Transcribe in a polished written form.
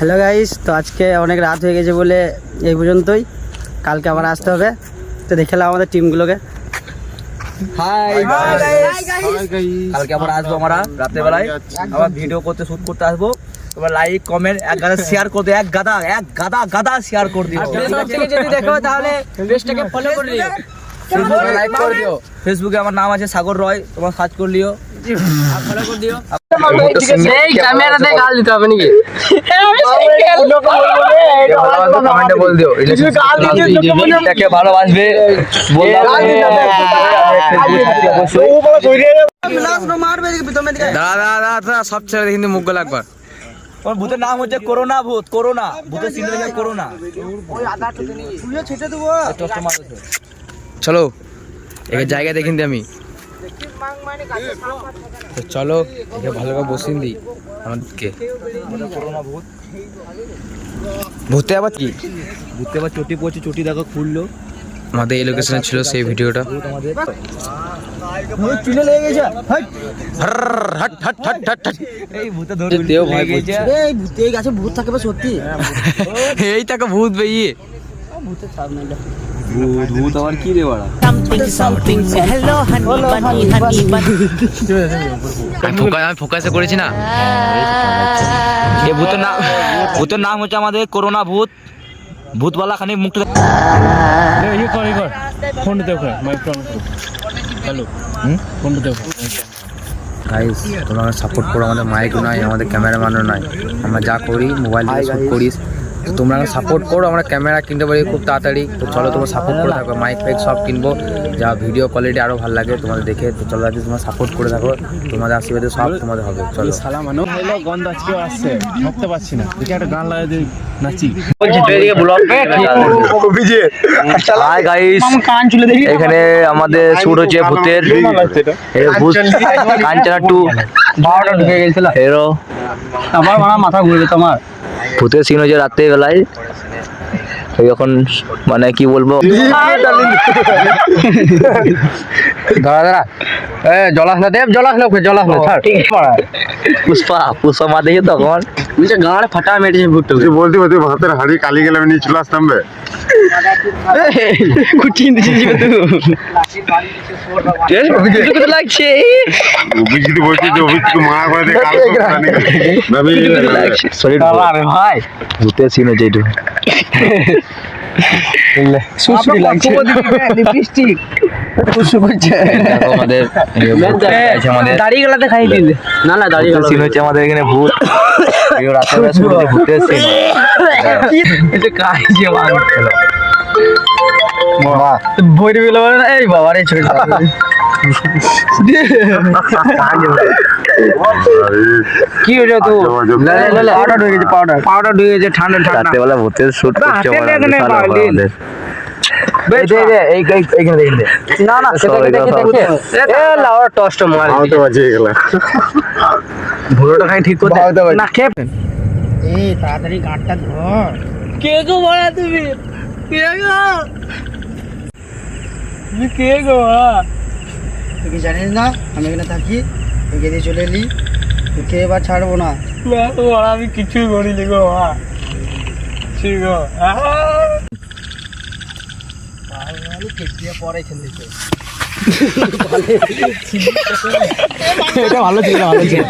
Hello guys, তো আজকে অনেক রাত হয়ে গেছে বলে এই পর্যন্তই। কালকে আবার আসতে হবে, তো দেখে নাও আমাদের টিমগুলোকে। কালকে আবার আসবো আমরা রাতের বেলায়, আবার ভিডিও করতে শুট করতে আসবো। তোমরা লাইক কমেন্ট এক গাদা শেয়ার করে দিও, এক গাদা শেয়ার করে দিও। যদি দেখো তাহলে পেজটাকে ফলো করে দিও, ফেসবুকে লাইক করে দিও। ফেসবুকে আমার নাম আছে সাগর রয়, তোমরা সার্চ করে লিও, ফলো করে দিও। এই ক্যামেরাতে গাল দিতে হবে নাকি? কমেন্টে বল দিও এটাকে ভালোবাসবে দাদা সব ছেড়ে কিন্তু মুখ গলা একবার। তোমার ভূতের নাম হচ্ছে করোনা ভূত, করোনা ভূতের সিনেমা হচ্ছে করোনা। চলো একে জায়গা দেখিন দি আমি, তো চলো একে ভালো করে বসিন দি আমাদেরকে। ভূতে আবার কি, ভূতে আবার চটি পড়ছে, চটি দেখো খুললো। আমাদের এই লোকেশনে ছিল সেই ভিডিওটা। চুলে লেগে গেছে, hot hot hot hot hot. এই ভূতে ধরে দেও ভয় করছে। এই ভূতে এই গাছে ভূত থাকে বা সত্যি? এই তাকে ভূত বেরিয়ে ভূতের ছাপ নাই। ভূত আবার কি রে বাড়া? আমি ফোকাসে করেছি না। এই ভূতের নাম হচ্ছে আমাদের করোনা ভূত। ভূতওয়ালা খানিক মুখটা গাইস তোমরা সাপোর্ট করো, আমাদের মাইক নাই, আমাদের ক্যামেরাম্যানও নাই, আমরা যা করি মোবাইল দিয়ে শুট করিস। তো তোমরা সাপোর্ট করো, আমরা ক্যামেরা কিনতে পারি খুব তাড়াতাড়ি। তো চলো তোমরা সাপোর্ট করে থাকো, মাইক ফাইক সব কিনবো, যা ভিডিও কোয়ালিটি আরও ভালো লাগে তোমাদের দেখে। তো চলো আজকে তোমরা সাপোর্ট করে থাকো, তোমাদের আশীর্বাদে সব তোমাদের হবে। চলো গন্ধ আজকেও আসছে, ভাবতে পারছি না। দেখি একটা গান লাগাই দিই, নাচি। হাই গাইস, এখানে আমাদের শুট হচ্ছে ভূতের। ভূত কাঞ্চনা 2 12টা ঢুকে গেছিল, হিরো আমার মাথা ঘুরে যেত আমার। ভূতের সিন হচ্ছে রাত্রে বেলায়। এখন মানে কি বলবো, দাঁড়া জলাশনা দেব, জলাশনা পুষ্পা মা দেখি তখন গাঁড়ে ফাটা মেরেছে ভুট্টো। বলতে বলতে ভাতের হাড়ি কালি গেলে আমি নিয়ে চলে আসতাম বে। লাগছে অভিজিৎ বলছি যে অভিজিৎকে মানা করে দিয়ে কাল আরে ভাই, ভূতের সিন হচ্ছে এইটু। সুসুরি লাগছে, লিপস্টিক সুসু করছে। আমাদের দাড়ি গলাতে খাই দিলে না না, দাড়ি গলা সিন হচ্ছে আমাদের এখানে ভূত। রাতে বেলা শুরু হচ্ছে ভূতের সিন। এটা কাইছে বাবা, বইরে গেল না। এই বাবা রে ছোট কি হলো তো? পাউডার ঢুকে গেছে, পাউডার ঢুকে গেছে। ঠান্ডা রাতে বেলা ভূতের শুট করছে আমাদের। এইখানে দেখেন না না, দেখে এ লাওয়ার টস্ট মার ভাবতে পারছি এগুলা। ভুড়োটা খাই ঠিক করতে না খেপ। এই তাড়াতাড়ি গাঁটটা ধর। কে গো বড়া তুমি? কে গো তুমি? কে গো? তুই কি জানিস না আমি এখানে থাকি? একে দিয়ে চলে এলি, তোকে এবার ছাড়বো না। আমি কিছুই করিনি গো মা, ঠিক গো। পরে খেলতে এটা ভালো ছিল, ভালো ছিল।